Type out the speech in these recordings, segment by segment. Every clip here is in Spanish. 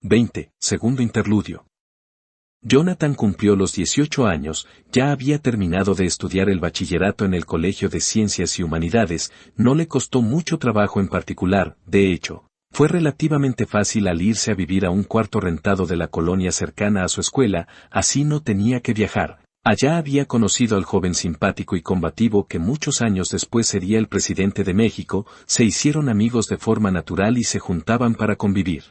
20. Segundo interludio. Jonathan cumplió los 18 años, ya había terminado de estudiar el bachillerato en el Colegio de Ciencias y Humanidades, no le costó mucho trabajo en particular, de hecho, fue relativamente fácil al irse a vivir a un cuarto rentado de la colonia cercana a su escuela, así no tenía que viajar. Allá había conocido al joven simpático y combativo que muchos años después sería el presidente de México, se hicieron amigos de forma natural y se juntaban para convivir.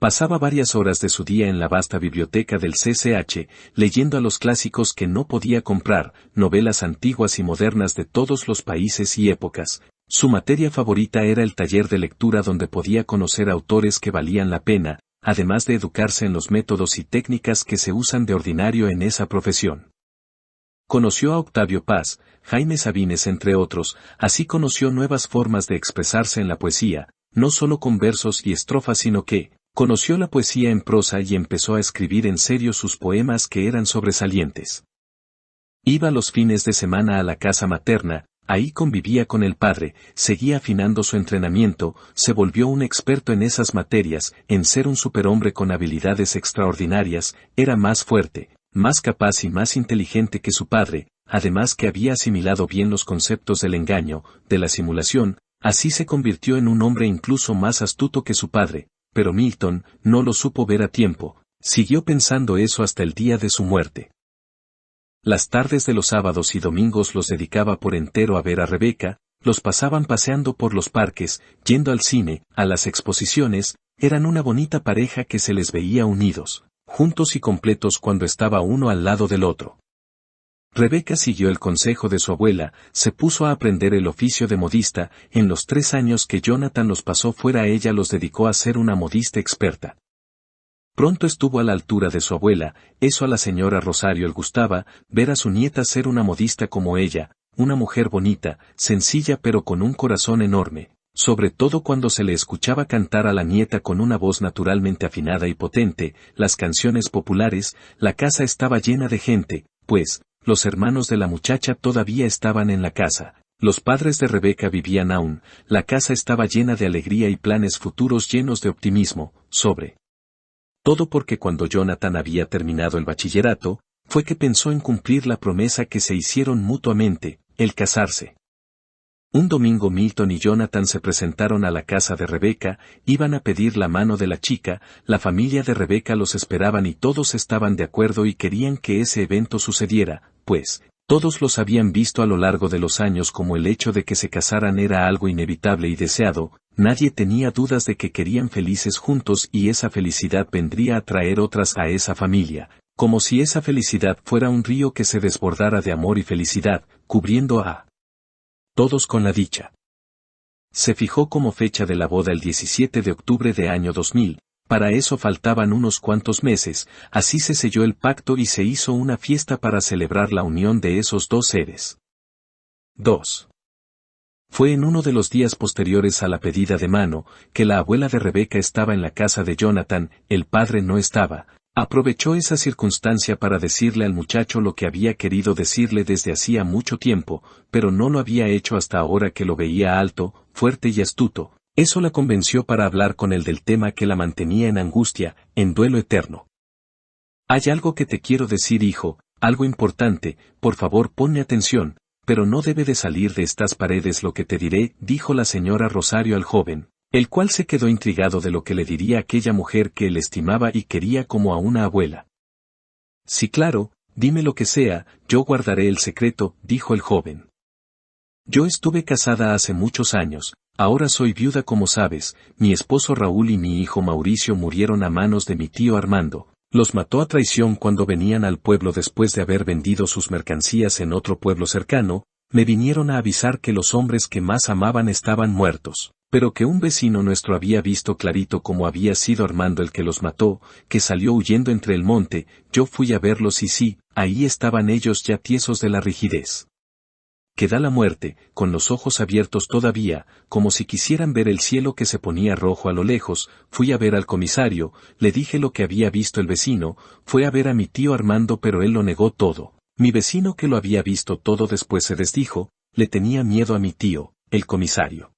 Pasaba varias horas de su día en la vasta biblioteca del CCH, leyendo a los clásicos que no podía comprar, novelas antiguas y modernas de todos los países y épocas. Su materia favorita era el taller de lectura donde podía conocer autores que valían la pena, además de educarse en los métodos y técnicas que se usan de ordinario en esa profesión. Conoció a Octavio Paz, Jaime Sabines entre otros, así conoció nuevas formas de expresarse en la poesía, no solo con versos y estrofas sino que, conoció la poesía en prosa y empezó a escribir en serio sus poemas que eran sobresalientes. Iba los fines de semana a la casa materna, ahí convivía con el padre, seguía afinando su entrenamiento, se volvió un experto en esas materias, en ser un superhombre con habilidades extraordinarias, era más fuerte, más capaz y más inteligente que su padre, además que había asimilado bien los conceptos del engaño, de la simulación, así se convirtió en un hombre incluso más astuto que su padre. Pero Milton no lo supo ver a tiempo, siguió pensando eso hasta el día de su muerte. Las tardes de los sábados y domingos los dedicaba por entero a ver a Rebeca, los pasaban paseando por los parques, yendo al cine, a las exposiciones, eran una bonita pareja que se les veía unidos, juntos y completos cuando estaba uno al lado del otro. Rebeca siguió el consejo de su abuela, se puso a aprender el oficio de modista, en los 3 años que Jonathan los pasó fuera ella los dedicó a ser una modista experta. Pronto estuvo a la altura de su abuela, eso a la señora Rosario le gustaba, ver a su nieta ser una modista como ella, una mujer bonita, sencilla pero con un corazón enorme, sobre todo cuando se le escuchaba cantar a la nieta con una voz naturalmente afinada y potente, las canciones populares, la casa estaba llena de gente, pues, los hermanos de la muchacha todavía estaban en la casa, los padres de Rebeca vivían aún, la casa estaba llena de alegría y planes futuros llenos de optimismo, sobre todo porque cuando Jonathan había terminado el bachillerato, fue que pensó en cumplir la promesa que se hicieron mutuamente, el casarse. Un domingo Milton y Jonathan se presentaron a la casa de Rebeca, iban a pedir la mano de la chica, la familia de Rebeca los esperaban y todos estaban de acuerdo y querían que ese evento sucediera, pues, todos los habían visto a lo largo de los años como el hecho de que se casaran era algo inevitable y deseado, nadie tenía dudas de que querían felices juntos y esa felicidad vendría a traer otras a esa familia, como si esa felicidad fuera un río que se desbordara de amor y felicidad, cubriendo a todos con la dicha. Se fijó como fecha de la boda el 17 de octubre de año 2000, para eso faltaban unos cuantos meses, así se selló el pacto y se hizo una fiesta para celebrar la unión de esos dos seres. 2. Fue en uno de los días posteriores a la pedida de mano, que la abuela de Rebeca estaba en la casa de Jonathan, el padre no estaba. Aprovechó esa circunstancia para decirle al muchacho lo que había querido decirle desde hacía mucho tiempo, pero no lo había hecho hasta ahora que lo veía alto, fuerte y astuto. Eso la convenció para hablar con él del tema que la mantenía en angustia, en duelo eterno. Hay algo que te quiero decir, hijo, algo importante, por favor ponme atención, pero no debe de salir de estas paredes lo que te diré, dijo la señora Rosario al joven, el cual se quedó intrigado de lo que le diría aquella mujer que él estimaba y quería como a una abuela. Sí, claro, dime lo que sea, yo guardaré el secreto, dijo el joven. Yo estuve casada hace muchos años, ahora soy viuda como sabes, mi esposo Raúl y mi hijo Mauricio murieron a manos de mi tío Armando, los mató a traición cuando venían al pueblo después de haber vendido sus mercancías en otro pueblo cercano, me vinieron a avisar que los hombres que más amaban estaban muertos, pero que un vecino nuestro había visto clarito cómo había sido Armando el que los mató, que salió huyendo entre el monte, yo fui a verlos y sí, ahí estaban ellos ya tiesos de la rigidez que da la muerte, con los ojos abiertos todavía, como si quisieran ver el cielo que se ponía rojo a lo lejos, fui a ver al comisario, le dije lo que había visto el vecino, fue a ver a mi tío Armando pero él lo negó todo. Mi vecino que lo había visto todo después se desdijo, le tenía miedo a mi tío, el comisario.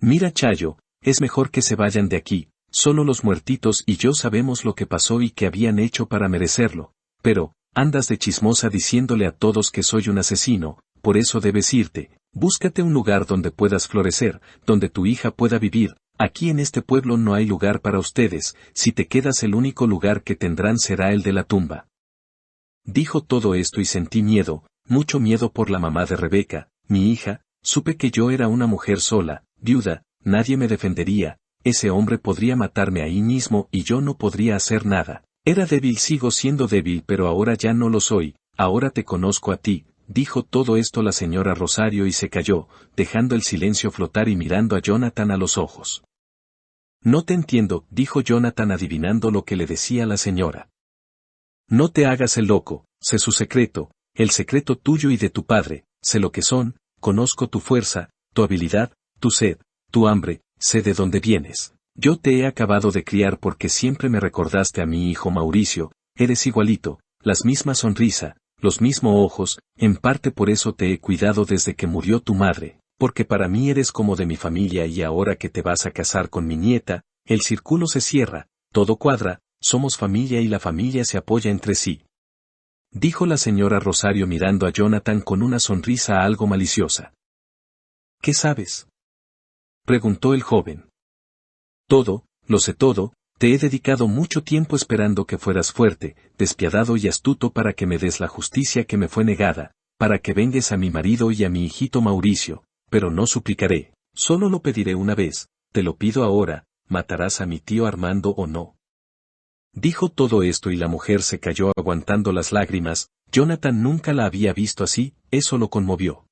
Mira Chayo, es mejor que se vayan de aquí, solo los muertitos y yo sabemos lo que pasó y que habían hecho para merecerlo, pero, andas de chismosa diciéndole a todos que soy un asesino, por eso debes irte, búscate un lugar donde puedas florecer, donde tu hija pueda vivir, aquí en este pueblo no hay lugar para ustedes, si te quedas el único lugar que tendrán será el de la tumba. Dijo todo esto y sentí miedo, mucho miedo por la mamá de Rebeca, mi hija, supe que yo era una mujer sola, viuda, nadie me defendería, ese hombre podría matarme ahí mismo y yo no podría hacer nada. Era débil, sigo siendo débil, pero ahora ya no lo soy, ahora te conozco a ti. Dijo todo esto la señora Rosario y se calló, dejando el silencio flotar y mirando a Jonathan a los ojos. No te entiendo, dijo Jonathan adivinando lo que le decía la señora. No te hagas el loco, sé su secreto, el secreto tuyo y de tu padre, sé lo que son, conozco tu fuerza, tu habilidad, tu sed, tu hambre, sé de dónde vienes. Yo te he acabado de criar porque siempre me recordaste a mi hijo Mauricio, eres igualito, las mismas sonrisa, los mismos ojos, en parte por eso te he cuidado desde que murió tu madre, porque para mí eres como de mi familia y ahora que te vas a casar con mi nieta, el círculo se cierra, todo cuadra, somos familia y la familia se apoya entre sí. Dijo la señora Rosario mirando a Jonathan con una sonrisa algo maliciosa. ¿Qué sabes? Preguntó el joven. Todo, lo sé todo, te he dedicado mucho tiempo esperando que fueras fuerte, despiadado y astuto para que me des la justicia que me fue negada, para que vengues a mi marido y a mi hijito Mauricio, pero no suplicaré, solo lo pediré una vez, te lo pido ahora, ¿matarás a mi tío Armando o no? Dijo todo esto y la mujer se calló aguantando las lágrimas, Jonathan nunca la había visto así, eso lo conmovió.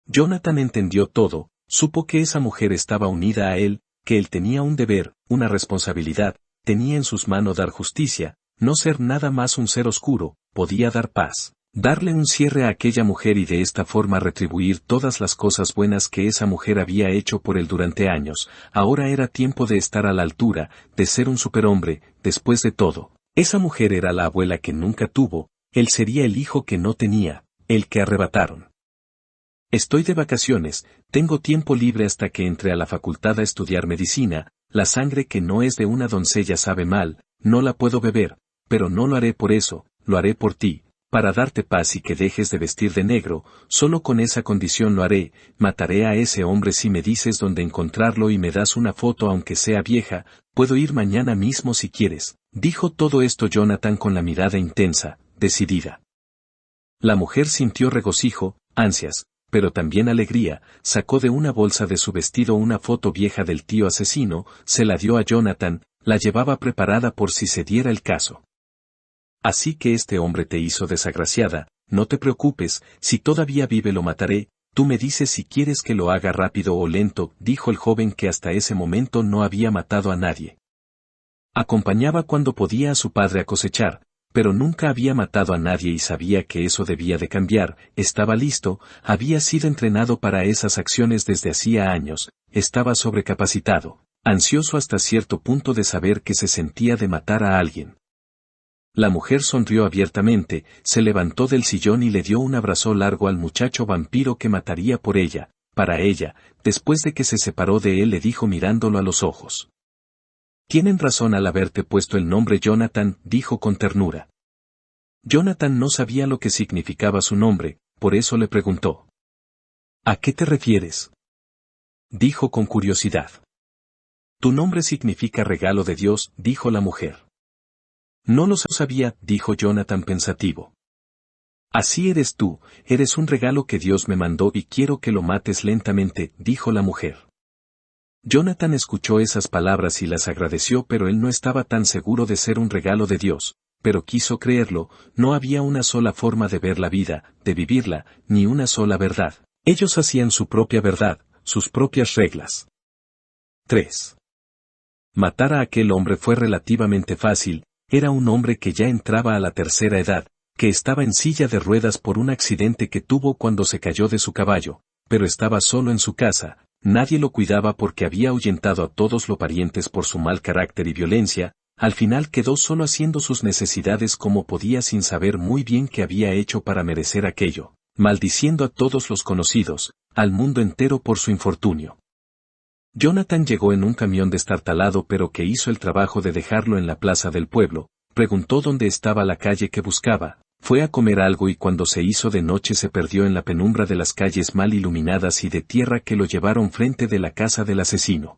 Jonathan entendió todo, supo que esa mujer estaba unida a él, que él tenía un deber, una responsabilidad, tenía en sus manos dar justicia, no ser nada más un ser oscuro, podía dar paz, darle un cierre a aquella mujer y de esta forma retribuir todas las cosas buenas que esa mujer había hecho por él durante años. Ahora era tiempo de estar a la altura, de ser un superhombre, después de todo. Esa mujer era la abuela que nunca tuvo, él sería el hijo que no tenía, el que arrebataron. Estoy de vacaciones, tengo tiempo libre hasta que entre a la facultad a estudiar medicina, la sangre que no es de una doncella sabe mal, no la puedo beber, pero no lo haré por eso, lo haré por ti, para darte paz y que dejes de vestir de negro, solo con esa condición lo haré, mataré a ese hombre si me dices dónde encontrarlo y me das una foto aunque sea vieja, puedo ir mañana mismo si quieres, dijo todo esto Jonathan con la mirada intensa, decidida. La mujer sintió regocijo, ansias, pero también alegría, sacó de una bolsa de su vestido una foto vieja del tío asesino, se la dio a Jonathan, la llevaba preparada por si se diera el caso. Así que este hombre te hizo desagraciada, no te preocupes, si todavía vive lo mataré, tú me dices si quieres que lo haga rápido o lento, dijo el joven que hasta ese momento no había matado a nadie. Acompañaba cuando podía a su padre a cosechar, pero nunca había matado a nadie y sabía que eso debía de cambiar, estaba listo, había sido entrenado para esas acciones desde hacía años, estaba sobrecapacitado, ansioso hasta cierto punto de saber que se sentía de matar a alguien. La mujer sonrió abiertamente, se levantó del sillón y le dio un abrazo largo al muchacho vampiro que mataría por ella, para ella, después de que se separó de él le dijo mirándolo a los ojos. Tienen razón al haberte puesto el nombre Jonathan, dijo con ternura. Jonathan no sabía lo que significaba su nombre, por eso le preguntó. ¿A qué te refieres? Dijo con curiosidad. Tu nombre significa regalo de Dios, dijo la mujer. No lo sabía, dijo Jonathan pensativo. Así eres tú, eres un regalo que Dios me mandó y quiero que lo mates lentamente, dijo la mujer. Jonathan escuchó esas palabras y las agradeció, pero él no estaba tan seguro de ser un regalo de Dios, pero quiso creerlo, no había una sola forma de ver la vida, de vivirla, ni una sola verdad. Ellos hacían su propia verdad, sus propias reglas. 3. Matar a aquel hombre fue relativamente fácil, era un hombre que ya entraba a la tercera edad, que estaba en silla de ruedas por un accidente que tuvo cuando se cayó de su caballo, pero estaba solo en su casa. Nadie lo cuidaba porque había ahuyentado a todos los parientes por su mal carácter y violencia, al final quedó solo haciendo sus necesidades como podía sin saber muy bien qué había hecho para merecer aquello, maldiciendo a todos los conocidos, al mundo entero por su infortunio. Jonathan llegó en un camión destartalado pero que hizo el trabajo de dejarlo en la plaza del pueblo, preguntó dónde estaba la calle que buscaba, fue a comer algo y cuando se hizo de noche se perdió en la penumbra de las calles mal iluminadas y de tierra que lo llevaron frente de la casa del asesino.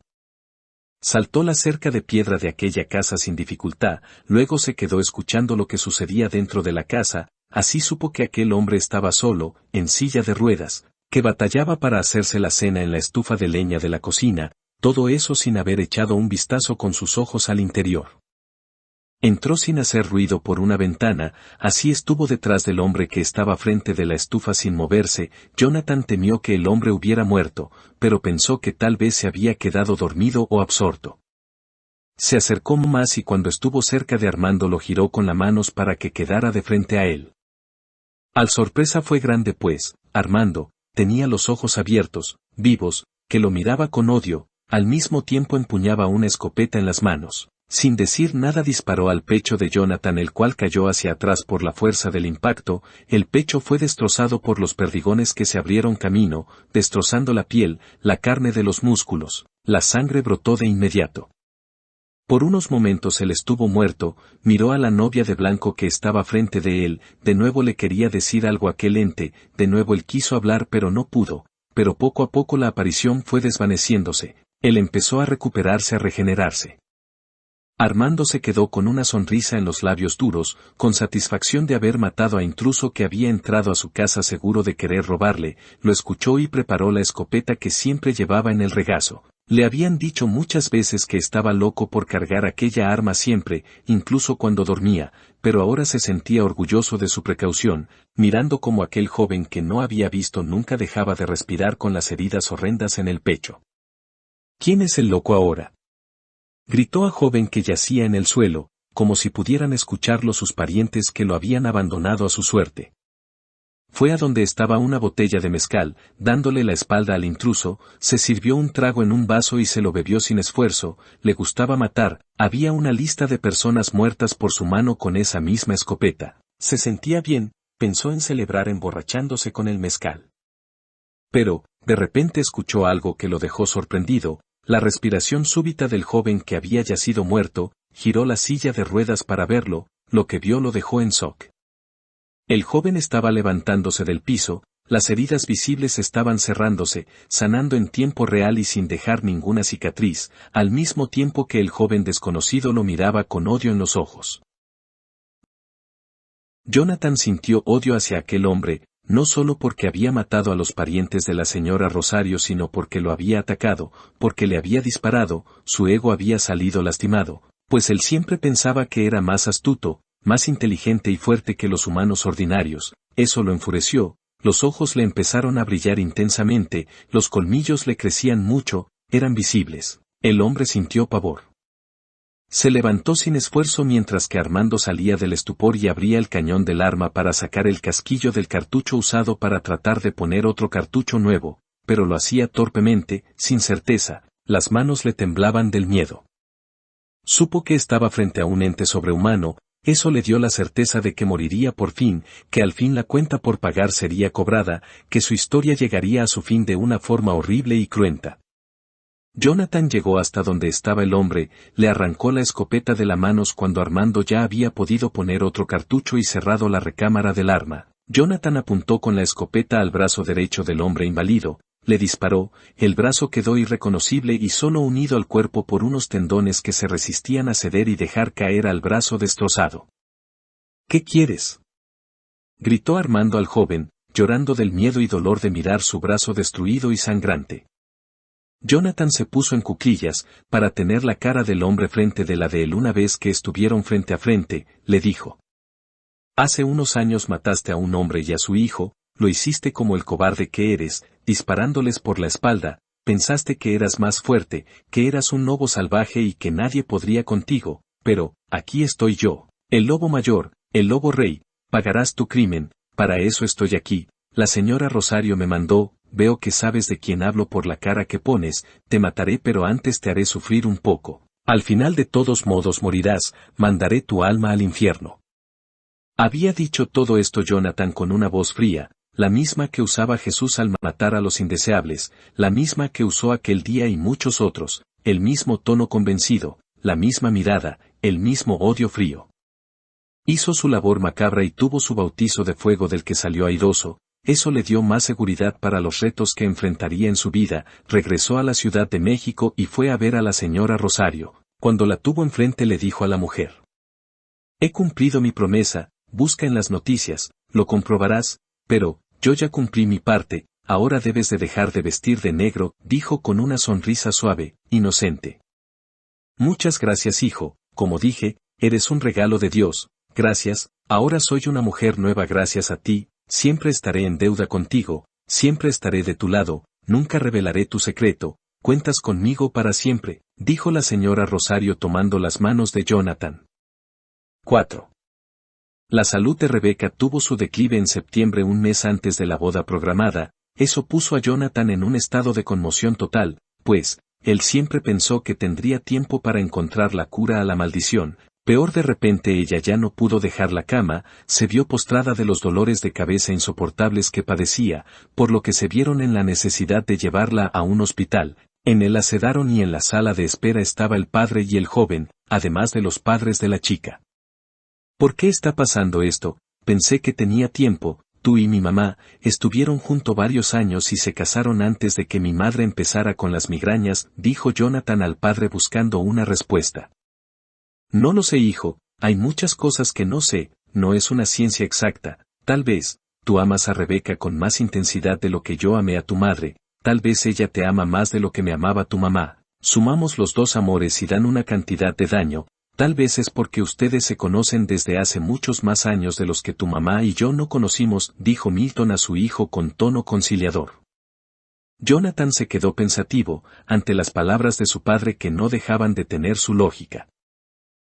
Saltó la cerca de piedra de aquella casa sin dificultad, luego se quedó escuchando lo que sucedía dentro de la casa, así supo que aquel hombre estaba solo, en silla de ruedas, que batallaba para hacerse la cena en la estufa de leña de la cocina, todo eso sin haber echado un vistazo con sus ojos al interior. Entró sin hacer ruido por una ventana, así estuvo detrás del hombre que estaba frente de la estufa sin moverse. Jonathan temió que el hombre hubiera muerto, pero pensó que tal vez se había quedado dormido o absorto. Se acercó más y cuando estuvo cerca de Armando lo giró con las manos para que quedara de frente a él. Al sorpresa fue grande pues, Armando, tenía los ojos abiertos, vivos, que lo miraba con odio, al mismo tiempo empuñaba una escopeta en las manos. Sin decir nada disparó al pecho de Jonathan el cual cayó hacia atrás por la fuerza del impacto, el pecho fue destrozado por los perdigones que se abrieron camino, destrozando la piel, la carne de los músculos, la sangre brotó de inmediato. Por unos momentos él estuvo muerto, miró a la novia de blanco que estaba frente de él, de nuevo le quería decir algo a aquel ente, de nuevo él quiso hablar pero no pudo, pero poco a poco la aparición fue desvaneciéndose, él empezó a recuperarse, a regenerarse. Armando se quedó con una sonrisa en los labios duros, con satisfacción de haber matado a intruso que había entrado a su casa seguro de querer robarle, lo escuchó y preparó la escopeta que siempre llevaba en el regazo. Le habían dicho muchas veces que estaba loco por cargar aquella arma siempre, incluso cuando dormía, pero ahora se sentía orgulloso de su precaución, mirando como aquel joven que no había visto nunca dejaba de respirar con las heridas horrendas en el pecho. ¿Quién es el loco ahora?, gritó a joven que yacía en el suelo, como si pudieran escucharlo sus parientes que lo habían abandonado a su suerte. Fue a donde estaba una botella de mezcal, dándole la espalda al intruso, se sirvió un trago en un vaso y se lo bebió sin esfuerzo, le gustaba matar, había una lista de personas muertas por su mano con esa misma escopeta. Se sentía bien, pensó en celebrar emborrachándose con el mezcal. Pero, de repente escuchó algo que lo dejó sorprendido. La respiración súbita del joven que había yacido muerto, giró la silla de ruedas para verlo, lo que vio lo dejó en shock. El joven estaba levantándose del piso, las heridas visibles estaban cerrándose, sanando en tiempo real y sin dejar ninguna cicatriz, al mismo tiempo que el joven desconocido lo miraba con odio en los ojos. Jonathan sintió odio hacia aquel hombre, no solo porque había matado a los parientes de la señora Rosario sino porque lo había atacado, porque le había disparado, su ego había salido lastimado, pues él siempre pensaba que era más astuto, más inteligente y fuerte que los humanos ordinarios, eso lo enfureció, los ojos le empezaron a brillar intensamente, los colmillos le crecían mucho, eran visibles, el hombre sintió pavor. Se levantó sin esfuerzo mientras que Armando salía del estupor y abría el cañón del arma para sacar el casquillo del cartucho usado para tratar de poner otro cartucho nuevo, pero lo hacía torpemente, sin certeza, las manos le temblaban del miedo. Supo que estaba frente a un ente sobrehumano, eso le dio la certeza de que moriría por fin, que al fin la cuenta por pagar sería cobrada, que su historia llegaría a su fin de una forma horrible y cruenta. Jonathan llegó hasta donde estaba el hombre, le arrancó la escopeta de las manos cuando Armando ya había podido poner otro cartucho y cerrado la recámara del arma. Jonathan apuntó con la escopeta al brazo derecho del hombre inválido, le disparó, el brazo quedó irreconocible y solo unido al cuerpo por unos tendones que se resistían a ceder y dejar caer al brazo destrozado. ¿Qué quieres?, gritó Armando al joven, llorando del miedo y dolor de mirar su brazo destruido y sangrante. Jonathan se puso en cuclillas, para tener la cara del hombre frente de la de él una vez que estuvieron frente a frente, le dijo. Hace unos años mataste a un hombre y a su hijo, lo hiciste como el cobarde que eres, disparándoles por la espalda, pensaste que eras más fuerte, que eras un lobo salvaje y que nadie podría contigo, pero, aquí estoy yo, el lobo mayor, el lobo rey, pagarás tu crimen, para eso estoy aquí, la señora Rosario me mandó. Veo que sabes de quién hablo por la cara que pones, te mataré pero antes te haré sufrir un poco. Al final de todos modos morirás, mandaré tu alma al infierno. Había dicho todo esto Jonathan con una voz fría, la misma que usaba Jesús al matar a los indeseables, la misma que usó aquel día y muchos otros, el mismo tono convencido, la misma mirada, el mismo odio frío. Hizo su labor macabra y tuvo su bautizo de fuego del que salió airoso. Eso le dio más seguridad para los retos que enfrentaría en su vida. Regresó a la Ciudad de México y fue a ver a la señora Rosario. Cuando la tuvo enfrente le dijo a la mujer: «He cumplido mi promesa, busca en las noticias, lo comprobarás, pero, yo ya cumplí mi parte, ahora debes de dejar de vestir de negro», dijo con una sonrisa suave, inocente. «Muchas gracias, hijo, como dije, eres un regalo de Dios, gracias, ahora soy una mujer nueva gracias a ti. Siempre estaré en deuda contigo, siempre estaré de tu lado, nunca revelaré tu secreto, cuentas conmigo para siempre», dijo la señora Rosario tomando las manos de Jonathan. 4. La salud de Rebeca tuvo su declive en septiembre, un mes antes de la boda programada. Eso puso a Jonathan en un estado de conmoción total, pues, él siempre pensó que tendría tiempo para encontrar la cura a la maldición. Peor, de repente ella ya no pudo dejar la cama, se vio postrada de los dolores de cabeza insoportables que padecía, por lo que se vieron en la necesidad de llevarla a un hospital. En él la sedaron y en la sala de espera estaba el padre y el joven, además de los padres de la chica. «¿Por qué está pasando esto? Pensé que tenía tiempo, tú y mi mamá estuvieron juntos varios años y se casaron antes de que mi madre empezara con las migrañas», dijo Jonathan al padre buscando una respuesta. «No lo sé, hijo, hay muchas cosas que no sé, no es una ciencia exacta. Tal vez, tú amas a Rebeca con más intensidad de lo que yo amé a tu madre, tal vez ella te ama más de lo que me amaba tu mamá, sumamos los dos amores y dan una cantidad de daño, tal vez es porque ustedes se conocen desde hace muchos más años de los que tu mamá y yo no conocimos», dijo Milton a su hijo con tono conciliador. Jonathan se quedó pensativo ante las palabras de su padre que no dejaban de tener su lógica.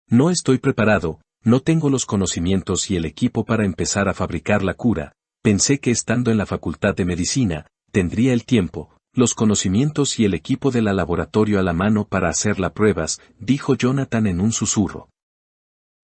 «No estoy preparado, no tengo los conocimientos y el equipo para empezar a fabricar la cura. Pensé que estando en la facultad de medicina, tendría el tiempo, los conocimientos y el equipo de la laboratorio a la mano para hacer las pruebas», dijo Jonathan en un susurro.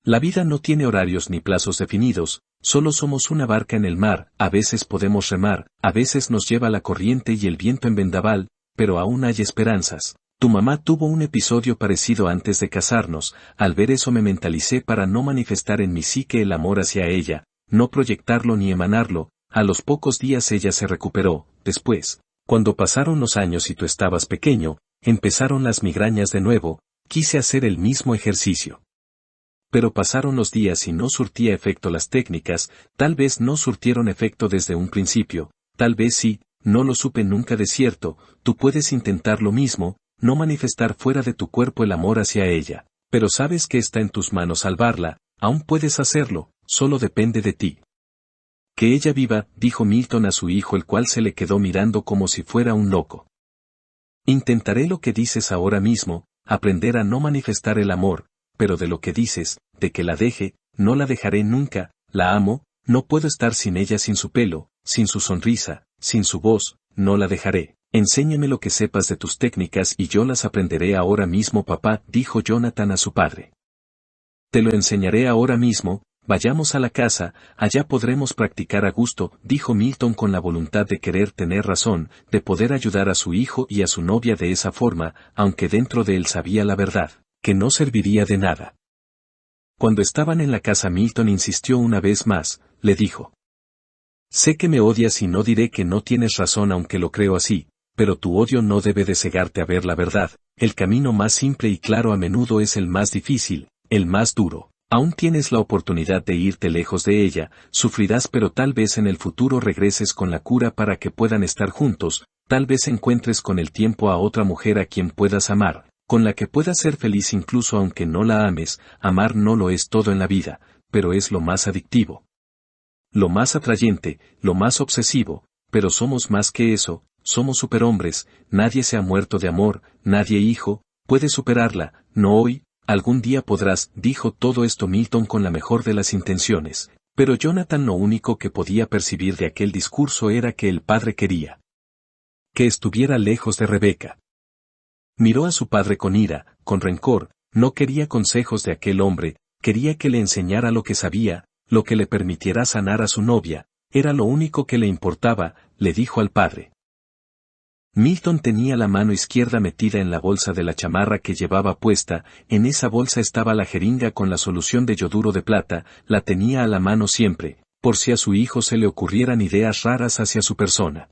«La vida no tiene horarios ni plazos definidos, solo somos una barca en el mar, a veces podemos remar, a veces nos lleva la corriente y el viento en vendaval, pero aún hay esperanzas. Tu mamá tuvo un episodio parecido antes de casarnos, al ver eso me mentalicé para no manifestar en mi psique el amor hacia ella, no proyectarlo ni emanarlo. A los pocos días ella se recuperó. Después, cuando pasaron los años y tú estabas pequeño, empezaron las migrañas de nuevo, quise hacer el mismo ejercicio. Pero pasaron los días y no surtía efecto las técnicas, tal vez no surtieron efecto desde un principio, tal vez sí, no lo supe nunca de cierto. Tú puedes intentar lo mismo, no manifestar fuera de tu cuerpo el amor hacia ella, pero sabes que está en tus manos salvarla, aún puedes hacerlo, solo depende de ti». «Que ella viva», dijo Milton a su hijo, el cual se le quedó mirando como si fuera un loco. «Intentaré lo que dices ahora mismo, aprender a no manifestar el amor, pero de lo que dices, de que la deje, no la dejaré nunca, la amo, no puedo estar sin ella, sin su pelo, sin su sonrisa, sin su voz, no la dejaré. Enséñame lo que sepas de tus técnicas y yo las aprenderé ahora mismo, papá», dijo Jonathan a su padre. «Te lo enseñaré ahora mismo, vayamos a la casa, allá podremos practicar a gusto», dijo Milton con la voluntad de querer tener razón, de poder ayudar a su hijo y a su novia de esa forma, aunque dentro de él sabía la verdad, que no serviría de nada. Cuando estaban en la casa Milton insistió una vez más, le dijo: «Sé que me odias y no diré que no tienes razón aunque lo creo así, pero tu odio no debe de cegarte a ver la verdad. El camino más simple y claro a menudo es el más difícil, el más duro. Aún tienes la oportunidad de irte lejos de ella, sufrirás pero tal vez en el futuro regreses con la cura para que puedan estar juntos, tal vez encuentres con el tiempo a otra mujer a quien puedas amar, con la que puedas ser feliz incluso aunque no la ames. Amar no lo es todo en la vida, pero es lo más adictivo, lo más atrayente, lo más obsesivo, pero somos más que eso. Somos superhombres, nadie se ha muerto de amor, nadie, hijo, puede superarla, no hoy, algún día podrás», dijo todo esto Milton con la mejor de las intenciones, pero Jonathan lo único que podía percibir de aquel discurso era que el padre quería que estuviera lejos de Rebeca. Miró a su padre con ira, con rencor, no quería consejos de aquel hombre, quería que le enseñara lo que sabía, lo que le permitiera sanar a su novia, era lo único que le importaba, le dijo al padre. Milton tenía la mano izquierda metida en la bolsa de la chamarra que llevaba puesta, en esa bolsa estaba la jeringa con la solución de yoduro de plata, la tenía a la mano siempre, por si a su hijo se le ocurrieran ideas raras hacia su persona.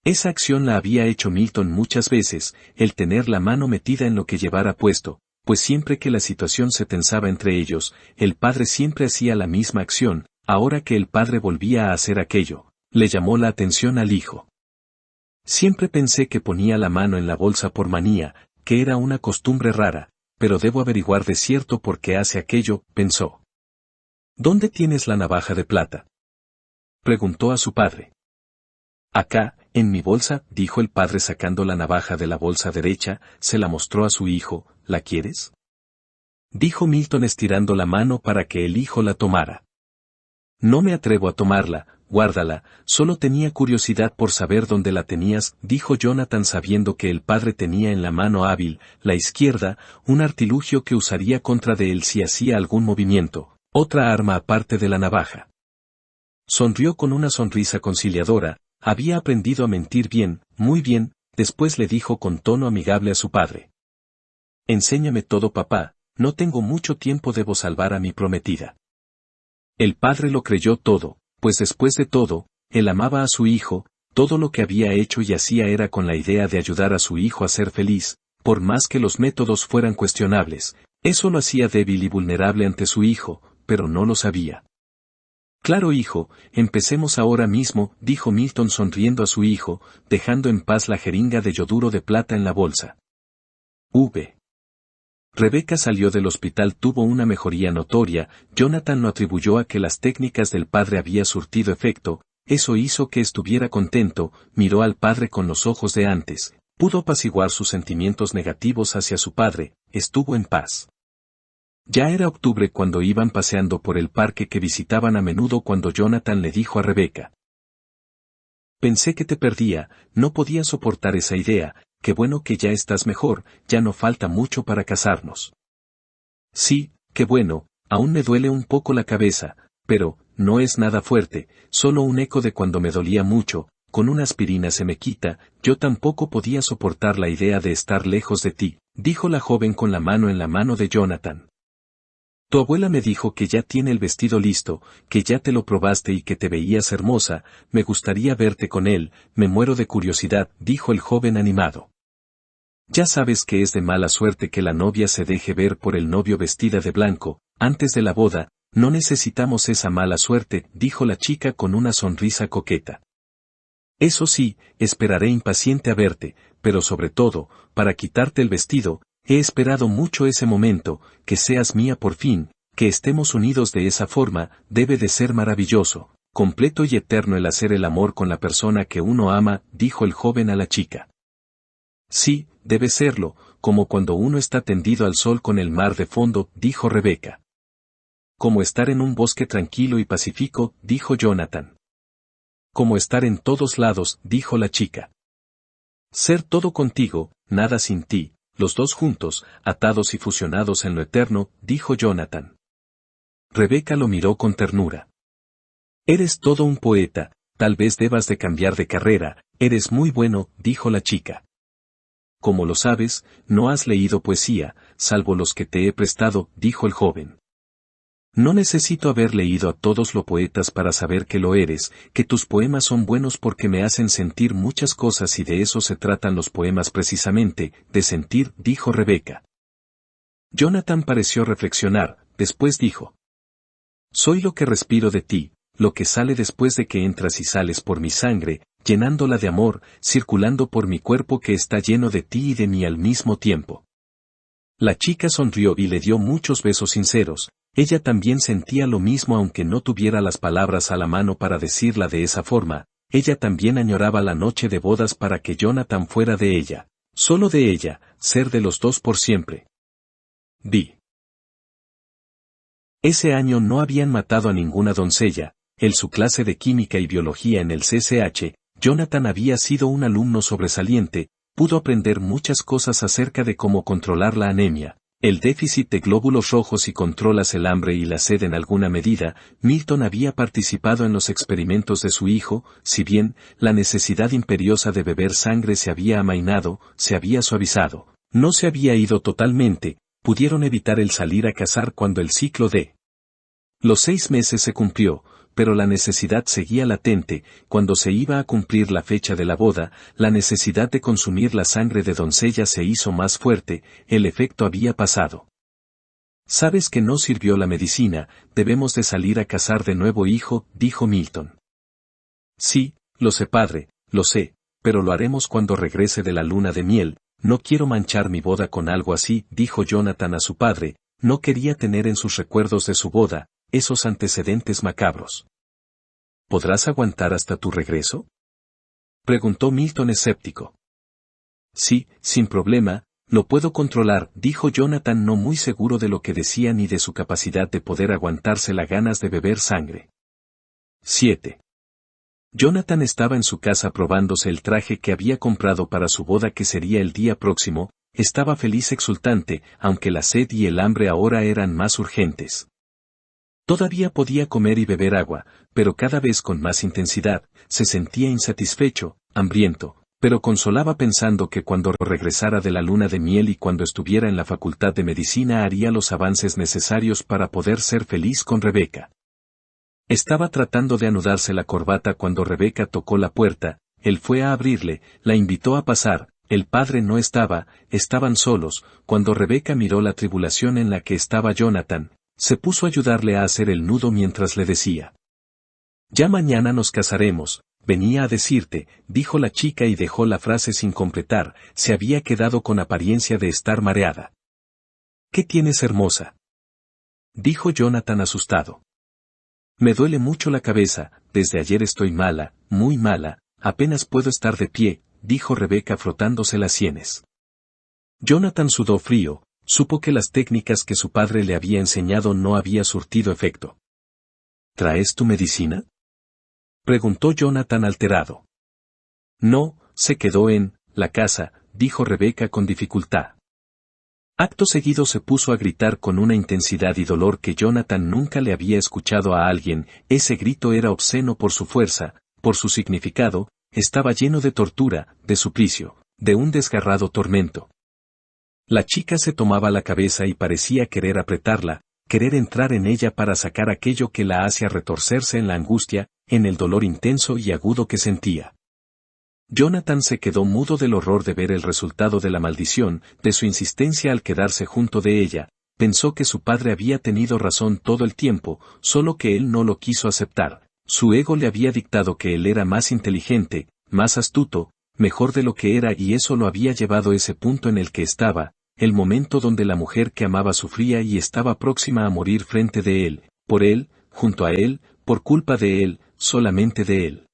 Esa acción la había hecho Milton muchas veces, el tener la mano metida en lo que llevara puesto, pues siempre que la situación se tensaba entre ellos, el padre siempre hacía la misma acción. Ahora que el padre volvía a hacer aquello, le llamó la atención al hijo. Siempre pensé que ponía la mano en la bolsa por manía, que era una costumbre rara, pero debo averiguar de cierto por qué hace aquello, pensó. ¿Dónde tienes la navaja de plata?, preguntó a su padre. Acá, en mi bolsa, dijo el padre sacando la navaja de la bolsa derecha, se la mostró a su hijo. ¿La quieres?, dijo Milton estirando la mano para que el hijo la tomara. No me atrevo a tomarla, guárdala, solo tenía curiosidad por saber dónde la tenías, dijo Jonathan sabiendo que el padre tenía en la mano hábil, la izquierda, un artilugio que usaría contra de él si hacía algún movimiento, otra arma aparte de la navaja. Sonrió con una sonrisa conciliadora, había aprendido a mentir bien, muy bien, después le dijo con tono amigable a su padre. Enséñame todo papá, no tengo mucho tiempo, debo salvar a mi prometida. El padre lo creyó todo, pues después de todo, él amaba a su hijo, todo lo que había hecho y hacía era con la idea de ayudar a su hijo a ser feliz, por más que los métodos fueran cuestionables, eso lo hacía débil y vulnerable ante su hijo, pero no lo sabía. Claro hijo, empecemos ahora mismo, dijo Milton sonriendo a su hijo, dejando en paz la jeringa de yoduro de plata en la bolsa. Rebeca salió del hospital, tuvo una mejoría notoria, Jonathan lo atribuyó a que las técnicas del padre había surtido efecto, eso hizo que estuviera contento, miró al padre con los ojos de antes, pudo apaciguar sus sentimientos negativos hacia su padre, estuvo en paz. Ya era octubre cuando iban paseando por el parque que visitaban a menudo cuando Jonathan le dijo a Rebeca. Pensé que te perdía, no podía soportar esa idea. Qué bueno que ya estás mejor, ya no falta mucho para casarnos. Sí, qué bueno, aún me duele un poco la cabeza, pero, no es nada fuerte, solo un eco de cuando me dolía mucho, con una aspirina se me quita, yo tampoco podía soportar la idea de estar lejos de ti, dijo la joven con la mano en la mano de Jonathan. Tu abuela me dijo que ya tiene el vestido listo, que ya te lo probaste y que te veías hermosa, me gustaría verte con él, me muero de curiosidad, dijo el joven animado. Ya sabes que es de mala suerte que la novia se deje ver por el novio vestida de blanco, antes de la boda, no necesitamos esa mala suerte, dijo la chica con una sonrisa coqueta. Eso sí, esperaré impaciente a verte, pero sobre todo, para quitarte el vestido, he esperado mucho ese momento, que seas mía por fin, que estemos unidos de esa forma, debe de ser maravilloso, completo y eterno el hacer el amor con la persona que uno ama, dijo el joven a la chica. Sí, debe serlo, como cuando uno está tendido al sol con el mar de fondo, dijo Rebeca. Como estar en un bosque tranquilo y pacífico, dijo Jonathan. Como estar en todos lados, dijo la chica. Ser todo contigo, nada sin ti, los dos juntos, atados y fusionados en lo eterno, dijo Jonathan. Rebeca lo miró con ternura. Eres todo un poeta, tal vez debas de cambiar de carrera, eres muy bueno, dijo la chica. Como lo sabes, no has leído poesía, salvo los que te he prestado, dijo el joven. No necesito haber leído a todos los poetas para saber que lo eres, que tus poemas son buenos porque me hacen sentir muchas cosas y de eso se tratan los poemas precisamente, de sentir, dijo Rebeca. Jonathan pareció reflexionar, después dijo. Soy lo que respiro de ti, lo que sale después de que entras y sales por mi sangre, llenándola de amor, circulando por mi cuerpo que está lleno de ti y de mí al mismo tiempo. La chica sonrió y le dio muchos besos sinceros. Ella también sentía lo mismo aunque no tuviera las palabras a la mano para decirla de esa forma, ella también añoraba la noche de bodas para que Jonathan fuera de ella, solo de ella, ser de los dos por siempre. Ese año no habían matado a ninguna doncella, su clase de química y biología en el CCH, Jonathan había sido un alumno sobresaliente, pudo aprender muchas cosas acerca de cómo controlar la anemia, El déficit de glóbulos rojos y controlas el hambre y la sed en alguna medida. Milton había participado en los experimentos de su hijo, si bien la necesidad imperiosa de beber sangre se había amainado, se había suavizado, no se había ido totalmente, pudieron evitar el salir a cazar cuando el ciclo de los 6 meses se cumplió, pero la necesidad seguía latente. Cuando se iba a cumplir la fecha de la boda, la necesidad de consumir la sangre de doncella se hizo más fuerte, el efecto había pasado. «Sabes que no sirvió la medicina, debemos de salir a cazar de nuevo, hijo», dijo Milton. «Sí, lo sé, padre, lo sé, pero lo haremos cuando regrese de la luna de miel. No quiero manchar mi boda con algo así», dijo Jonathan a su padre. No quería tener en sus recuerdos de su boda esos antecedentes macabros. «¿Podrás aguantar hasta tu regreso?», preguntó Milton escéptico. «Sí, sin problema, lo puedo controlar», dijo Jonathan, no muy seguro de lo que decía ni de su capacidad de poder aguantarse las ganas de beber sangre. 7. Jonathan estaba en su casa probándose el traje que había comprado para su boda, que sería el día próximo. Estaba feliz, exultante, aunque la sed y el hambre ahora eran más urgentes. Todavía podía comer y beber agua, pero cada vez con más intensidad. Se sentía insatisfecho, hambriento, pero consolaba pensando que cuando regresara de la luna de miel y cuando estuviera en la facultad de medicina haría los avances necesarios para poder ser feliz con Rebeca. Estaba tratando de anudarse la corbata cuando Rebeca tocó la puerta. Él fue a abrirle, la invitó a pasar. El padre no estaba, estaban solos. Cuando Rebeca miró la tribulación en la que estaba Jonathan, se puso a ayudarle a hacer el nudo mientras le decía: «Ya mañana nos casaremos, venía a decirte», dijo la chica y dejó la frase sin completar. Se había quedado con apariencia de estar mareada. «¿Qué tienes, hermosa?», dijo Jonathan asustado. «Me duele mucho la cabeza, desde ayer estoy mala, muy mala, apenas puedo estar de pie», dijo Rebeca frotándose las sienes. Jonathan sudó frío, supo que las técnicas que su padre le había enseñado no había surtido efecto. «¿Traes tu medicina?», preguntó Jonathan alterado. «No, se quedó en la casa», dijo Rebeca con dificultad. Acto seguido se puso a gritar con una intensidad y dolor que Jonathan nunca le había escuchado a alguien. Ese grito era obsceno por su fuerza, por su significado, estaba lleno de tortura, de suplicio, de un desgarrado tormento. La chica se tomaba la cabeza y parecía querer apretarla, querer entrar en ella para sacar aquello que la hacía retorcerse en la angustia, en el dolor intenso y agudo que sentía. Jonathan se quedó mudo del horror de ver el resultado de la maldición, de su insistencia al quedarse junto de ella. Pensó que su padre había tenido razón todo el tiempo, solo que él no lo quiso aceptar. Su ego le había dictado que él era más inteligente, más astuto, mejor de lo que era, y eso lo había llevado a ese punto en el que estaba, el momento donde la mujer que amaba sufría y estaba próxima a morir frente de él, por él, junto a él, por culpa de él, solamente de él.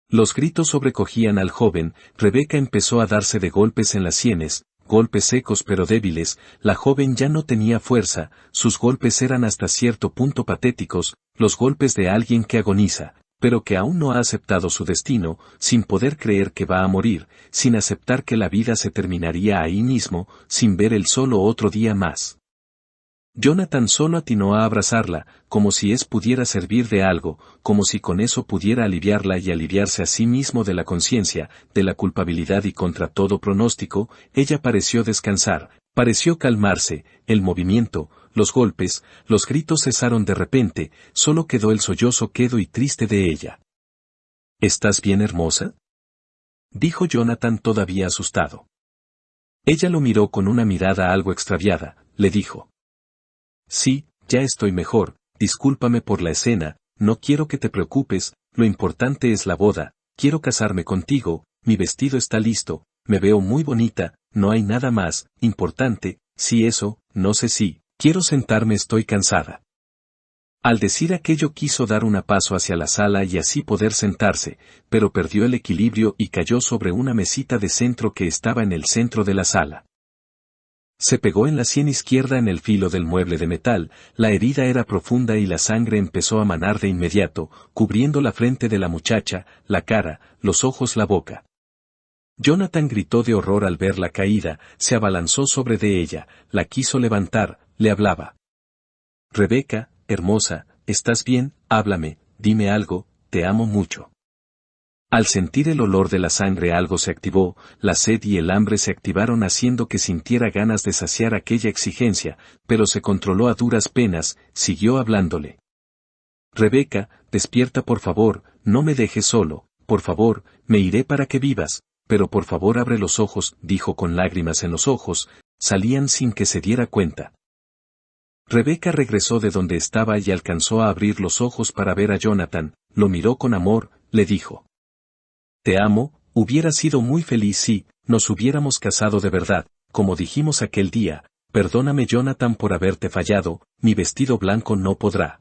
Los gritos sobrecogían al joven. Rebeca empezó a darse de golpes en las sienes, golpes secos pero débiles. La joven ya no tenía fuerza, sus golpes eran hasta cierto punto patéticos, los golpes de alguien que agoniza, pero que aún no ha aceptado su destino, sin poder creer que va a morir, sin aceptar que la vida se terminaría ahí mismo, sin ver el sol otro día más. Jonathan solo atinó a abrazarla, como si pudiera servir de algo, como si con eso pudiera aliviarla y aliviarse a sí mismo de la conciencia, de la culpabilidad, y contra todo pronóstico, ella pareció descansar, pareció calmarse. El movimiento, los golpes, los gritos cesaron de repente, solo quedó el sollozo quedo y triste de ella. «¿Estás bien, hermosa?», dijo Jonathan todavía asustado. Ella lo miró con una mirada algo extraviada. Le dijo: «Sí, ya estoy mejor, discúlpame por la escena, no quiero que te preocupes, lo importante es la boda, quiero casarme contigo, mi vestido está listo, me veo muy bonita, no hay nada más importante, si eso, no sé si, quiero sentarme, estoy cansada». Al decir aquello quiso dar un paso hacia la sala y así poder sentarse, pero perdió el equilibrio y cayó sobre una mesita de centro que estaba en el centro de la sala. Se pegó en la sien izquierda en el filo del mueble de metal. La herida era profunda y la sangre empezó a manar de inmediato, cubriendo la frente de la muchacha, la cara, los ojos, la boca. Jonathan gritó de horror al verla caída, se abalanzó sobre de ella, la quiso levantar, le hablaba. Rebeca, hermosa, ¿estás bien? Háblame, dime algo, te amo mucho. Al sentir el olor de la sangre algo se activó, la sed y el hambre se activaron haciendo que sintiera ganas de saciar aquella exigencia, pero se controló a duras penas, siguió hablándole. Rebeca, despierta por favor, no me dejes solo, por favor, me iré para que vivas, pero por favor abre los ojos, dijo con lágrimas en los ojos, salían sin que se diera cuenta. Rebeca regresó de donde estaba y alcanzó a abrir los ojos para ver a Jonathan, lo miró con amor, le dijo. Te amo, hubiera sido muy feliz si nos hubiéramos casado de verdad, como dijimos aquel día, perdóname Jonathan por haberte fallado, mi vestido blanco no podrá.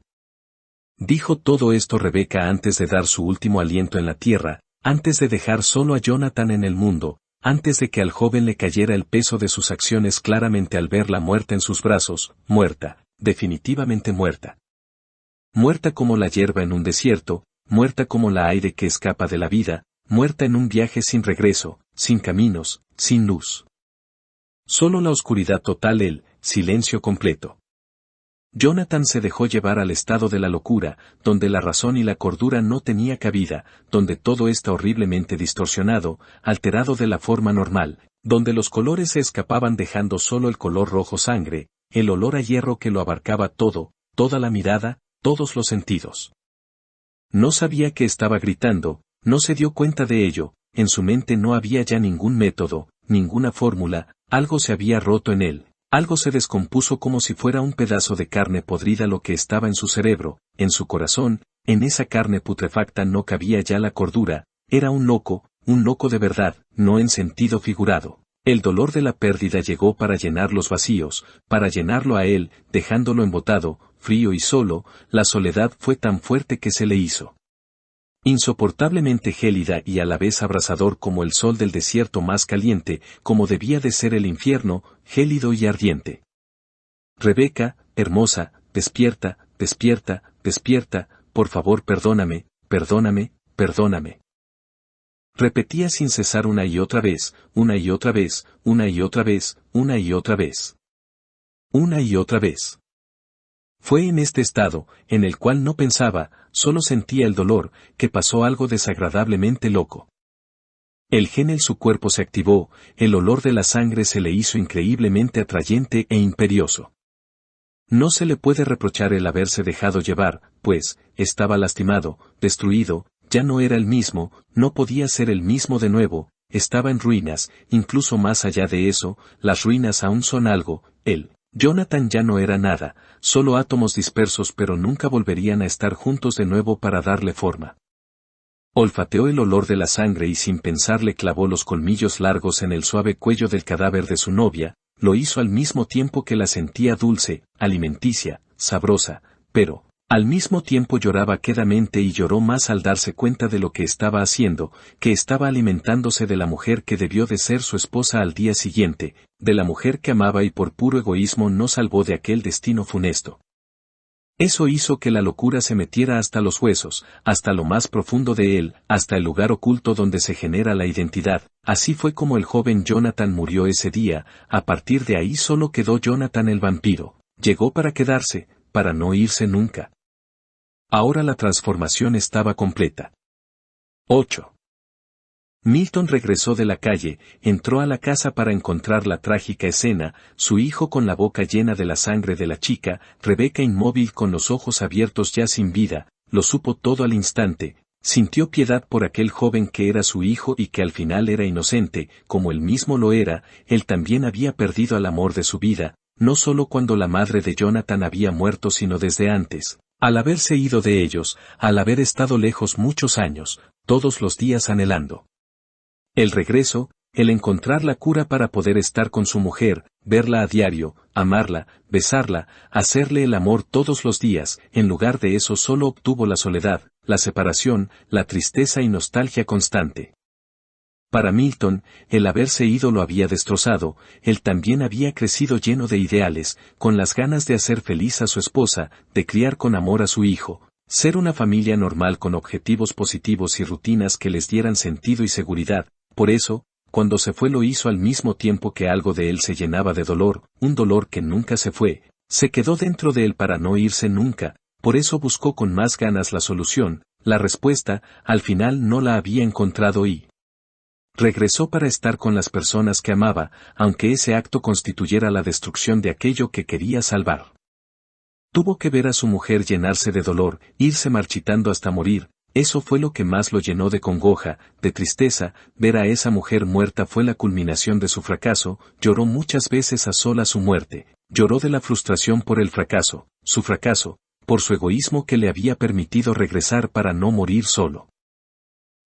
Dijo todo esto Rebeca antes de dar su último aliento en la tierra, antes de dejar solo a Jonathan en el mundo, antes de que al joven le cayera el peso de sus acciones claramente al verla muerta en sus brazos, muerta, definitivamente muerta. Muerta como la hierba en un desierto, muerta como la aire que escapa de la vida, muerta en un viaje sin regreso, sin caminos, sin luz. Solo la oscuridad total, el silencio completo. Jonathan se dejó llevar al estado de la locura, donde la razón y la cordura no tenía cabida, donde todo está horriblemente distorsionado, alterado de la forma normal, donde los colores se escapaban dejando solo el color rojo sangre, el olor a hierro que lo abarcaba todo, toda la mirada, todos los sentidos. No sabía que estaba gritando, no se dio cuenta de ello, en su mente no había ya ningún método, ninguna fórmula, algo se había roto en él. Algo se descompuso como si fuera un pedazo de carne podrida lo que estaba en su cerebro, en su corazón, en esa carne putrefacta no cabía ya la cordura, era un loco de verdad, no en sentido figurado. El dolor de la pérdida llegó para llenar los vacíos, para llenarlo a él, dejándolo embotado, frío y solo, la soledad fue tan fuerte que se le hizo insoportablemente gélida y a la vez abrasador como el sol del desierto más caliente, como debía de ser el infierno, gélido y ardiente. Rebeca, hermosa, despierta, despierta, despierta, por favor perdóname, perdóname, perdóname. Repetía sin cesar una y otra vez, una y otra vez, una y otra vez, una y otra vez. Una y otra vez. Fue en este estado, en el cual no pensaba, solo sentía el dolor, que pasó algo desagradablemente loco. El gen en su cuerpo se activó, el olor de la sangre se le hizo increíblemente atrayente e imperioso. No se le puede reprochar el haberse dejado llevar, pues, estaba lastimado, destruido, ya no era el mismo, no podía ser el mismo de nuevo, estaba en ruinas, incluso más allá de eso, las ruinas aún son algo, él. Jonathan ya no era nada, solo átomos dispersos pero nunca volverían a estar juntos de nuevo para darle forma. Olfateó el olor de la sangre y sin pensar le clavó los colmillos largos en el suave cuello del cadáver de su novia, lo hizo al mismo tiempo que la sentía dulce, alimenticia, sabrosa, pero, al mismo tiempo lloraba quedamente y lloró más al darse cuenta de lo que estaba haciendo, que estaba alimentándose de la mujer que debió de ser su esposa al día siguiente, de la mujer que amaba y por puro egoísmo no salvó de aquel destino funesto. Eso hizo que la locura se metiera hasta los huesos, hasta lo más profundo de él, hasta el lugar oculto donde se genera la identidad. Así fue como el joven Jonathan murió ese día, a partir de ahí solo quedó Jonathan el vampiro. Llegó para quedarse, para no irse nunca. Ahora la transformación estaba completa. 8. Milton regresó de la calle, entró a la casa para encontrar la trágica escena, su hijo con la boca llena de la sangre de la chica, Rebeca inmóvil con los ojos abiertos ya sin vida, lo supo todo al instante, sintió piedad por aquel joven que era su hijo y que al final era inocente, como él mismo lo era, él también había perdido al amor de su vida, no solo cuando la madre de Jonathan había muerto sino desde antes. Al haberse ido de ellos, al haber estado lejos muchos años, todos los días anhelando el regreso, el encontrar la cura para poder estar con su mujer, verla a diario, amarla, besarla, hacerle el amor todos los días, en lugar de eso solo obtuvo la soledad, la separación, la tristeza y nostalgia constante. Para Milton, el haberse ido lo había destrozado, él también había crecido lleno de ideales, con las ganas de hacer feliz a su esposa, de criar con amor a su hijo, ser una familia normal con objetivos positivos y rutinas que les dieran sentido y seguridad. Por eso, cuando se fue lo hizo al mismo tiempo que algo de él se llenaba de dolor, un dolor que nunca se fue, se quedó dentro de él para no irse nunca, por eso buscó con más ganas la solución, la respuesta, al final no la había encontrado y regresó para estar con las personas que amaba, aunque ese acto constituyera la destrucción de aquello que quería salvar. Tuvo que ver a su mujer llenarse de dolor, irse marchitando hasta morir, eso fue lo que más lo llenó de congoja, de tristeza, ver a esa mujer muerta fue la culminación de su fracaso, lloró muchas veces a solas su muerte, lloró de la frustración por el fracaso, su fracaso, por su egoísmo que le había permitido regresar para no morir solo.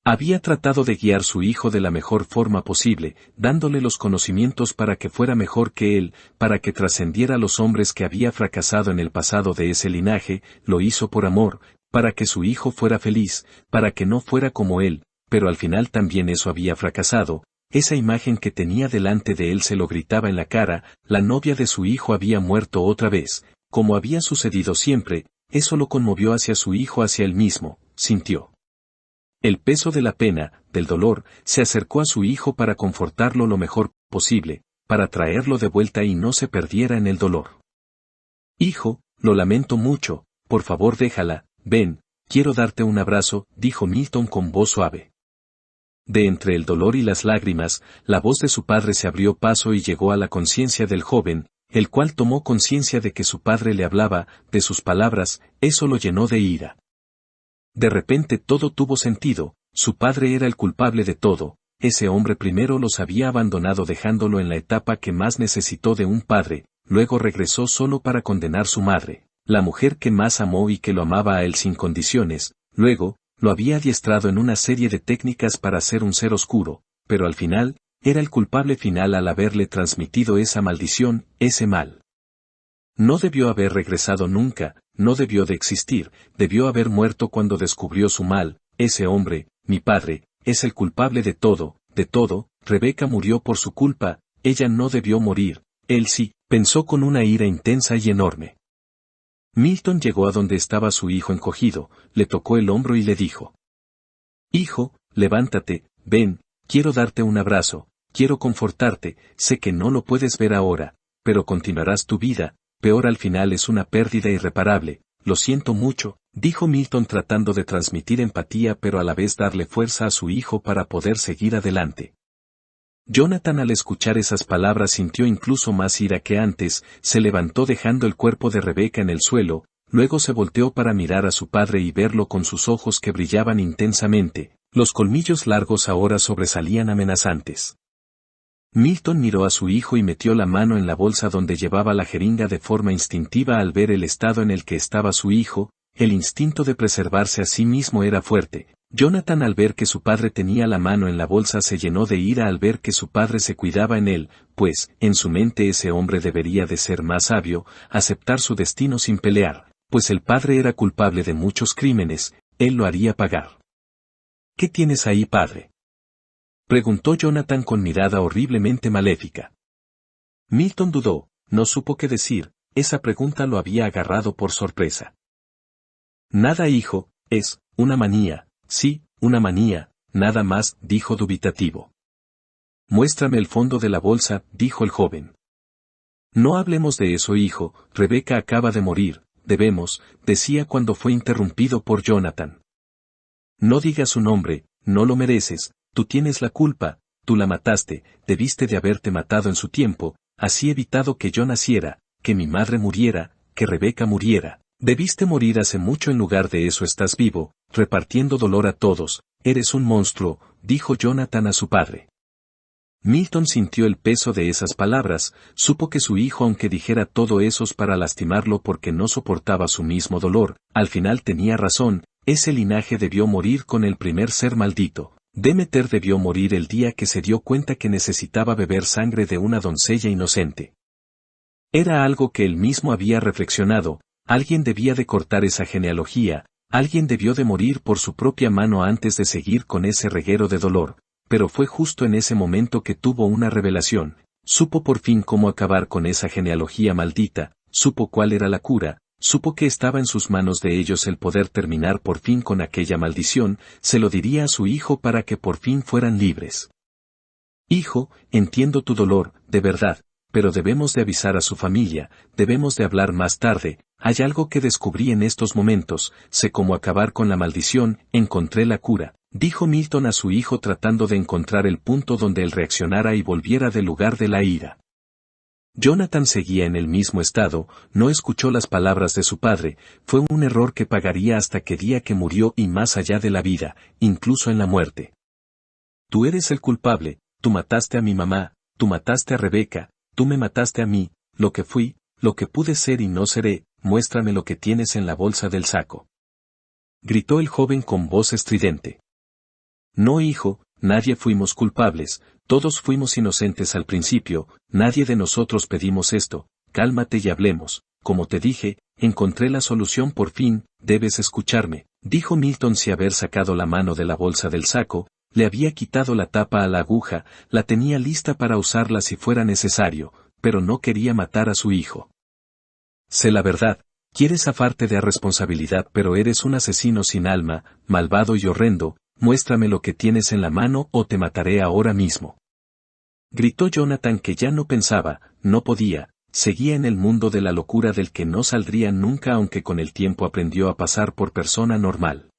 Había tratado de guiar su hijo de la mejor forma posible, dándole los conocimientos para que fuera mejor que él, para que trascendiera a los hombres que había fracasado en el pasado de ese linaje, lo hizo por amor, para que su hijo fuera feliz, para que no fuera como él, pero al final también eso había fracasado, esa imagen que tenía delante de él se lo gritaba en la cara, la novia de su hijo había muerto otra vez, como había sucedido siempre, eso lo conmovió hacia su hijo, hacia él mismo, sintió el peso de la pena, del dolor, se acercó a su hijo para confortarlo lo mejor posible, para traerlo de vuelta y no se perdiera en el dolor. Hijo, lo lamento mucho, por favor déjala, ven, quiero darte un abrazo, dijo Milton con voz suave. De entre el dolor y las lágrimas, la voz de su padre se abrió paso y llegó a la conciencia del joven, el cual tomó conciencia de que su padre le hablaba, de sus palabras, eso lo llenó de ira. De repente todo tuvo sentido, su padre era el culpable de todo, ese hombre primero los había abandonado dejándolo en la etapa que más necesitó de un padre, luego regresó solo para condenar su madre, la mujer que más amó y que lo amaba a él sin condiciones, luego, lo había adiestrado en una serie de técnicas para ser un ser oscuro, pero al final, era el culpable final al haberle transmitido esa maldición, ese mal. No debió haber regresado nunca, no debió de existir, debió haber muerto cuando descubrió su mal, ese hombre, mi padre, es el culpable de todo, Rebeca murió por su culpa, ella no debió morir, él sí, pensó con una ira intensa y enorme. Milton llegó a donde estaba su hijo encogido, le tocó el hombro y le dijo: Hijo, levántate, ven, quiero darte un abrazo, quiero confortarte, sé que no lo puedes ver ahora, pero continuarás tu vida. Peor al final es una pérdida irreparable, lo siento mucho, dijo Milton tratando de transmitir empatía pero a la vez darle fuerza a su hijo para poder seguir adelante. Jonathan al escuchar esas palabras sintió incluso más ira que antes, se levantó dejando el cuerpo de Rebeca en el suelo, luego se volteó para mirar a su padre y verlo con sus ojos que brillaban intensamente, los colmillos largos ahora sobresalían amenazantes. Milton miró a su hijo y metió la mano en la bolsa donde llevaba la jeringa de forma instintiva al ver el estado en el que estaba su hijo, el instinto de preservarse a sí mismo era fuerte. Jonathan al ver que su padre tenía la mano en la bolsa se llenó de ira al ver que su padre se cuidaba en él, pues, en su mente ese hombre debería de ser más sabio, aceptar su destino sin pelear, pues el padre era culpable de muchos crímenes, él lo haría pagar. ¿Qué tienes ahí, padre?, preguntó Jonathan con mirada horriblemente maléfica. Milton dudó, no supo qué decir, esa pregunta lo había agarrado por sorpresa. Nada, hijo, es una manía, sí, una manía, nada más, dijo dubitativo. Muéstrame el fondo de la bolsa, dijo el joven. No hablemos de eso, hijo, Rebeca acaba de morir, debemos, decía cuando fue interrumpido por Jonathan. No digas su nombre, no lo mereces. Tú tienes la culpa, tú la mataste, debiste de haberte matado en su tiempo, así evitado que yo naciera, que mi madre muriera, que Rebeca muriera. Debiste morir hace mucho, en lugar de eso estás vivo, repartiendo dolor a todos, eres un monstruo, dijo Jonathan a su padre. Milton sintió el peso de esas palabras, supo que su hijo aunque dijera todo eso para lastimarlo porque no soportaba su mismo dolor, al final tenía razón, ese linaje debió morir con el primer ser maldito. Demeter debió morir el día que se dio cuenta que necesitaba beber sangre de una doncella inocente. Era algo que él mismo había reflexionado, alguien debía de cortar esa genealogía, alguien debió de morir por su propia mano antes de seguir con ese reguero de dolor, pero fue justo en ese momento que tuvo una revelación, supo por fin cómo acabar con esa genealogía maldita, supo cuál era la cura, supo que estaba en sus manos de ellos el poder terminar por fin con aquella maldición, se lo diría a su hijo para que por fin fueran libres. Hijo, entiendo tu dolor, de verdad, pero debemos de avisar a su familia, debemos de hablar más tarde, hay algo que descubrí en estos momentos, sé cómo acabar con la maldición, encontré la cura, dijo Milton a su hijo tratando de encontrar el punto donde él reaccionara y volviera del lugar de la ira. Jonathan seguía en el mismo estado, no escuchó las palabras de su padre, fue un error que pagaría hasta que día que murió y más allá de la vida, incluso en la muerte. Tú eres el culpable, tú mataste a mi mamá, tú mataste a Rebeca, tú me mataste a mí, lo que fui, lo que pude ser y no seré, muéstrame lo que tienes en la bolsa del saco. Gritó el joven con voz estridente. No, hijo, nadie fuimos culpables, todos fuimos inocentes al principio, nadie de nosotros pedimos esto, cálmate y hablemos, como te dije, encontré la solución por fin, debes escucharme, dijo Milton sin haber sacado la mano de la bolsa del saco, le había quitado la tapa a la aguja, la tenía lista para usarla si fuera necesario, pero no quería matar a su hijo. Sé la verdad, quieres zafarte de responsabilidad pero eres un asesino sin alma, malvado y horrendo, muéstrame lo que tienes en la mano o te mataré ahora mismo. Gritó Jonathan que ya no pensaba, no podía, seguía en el mundo de la locura del que no saldría nunca aunque con el tiempo aprendió a pasar por persona normal.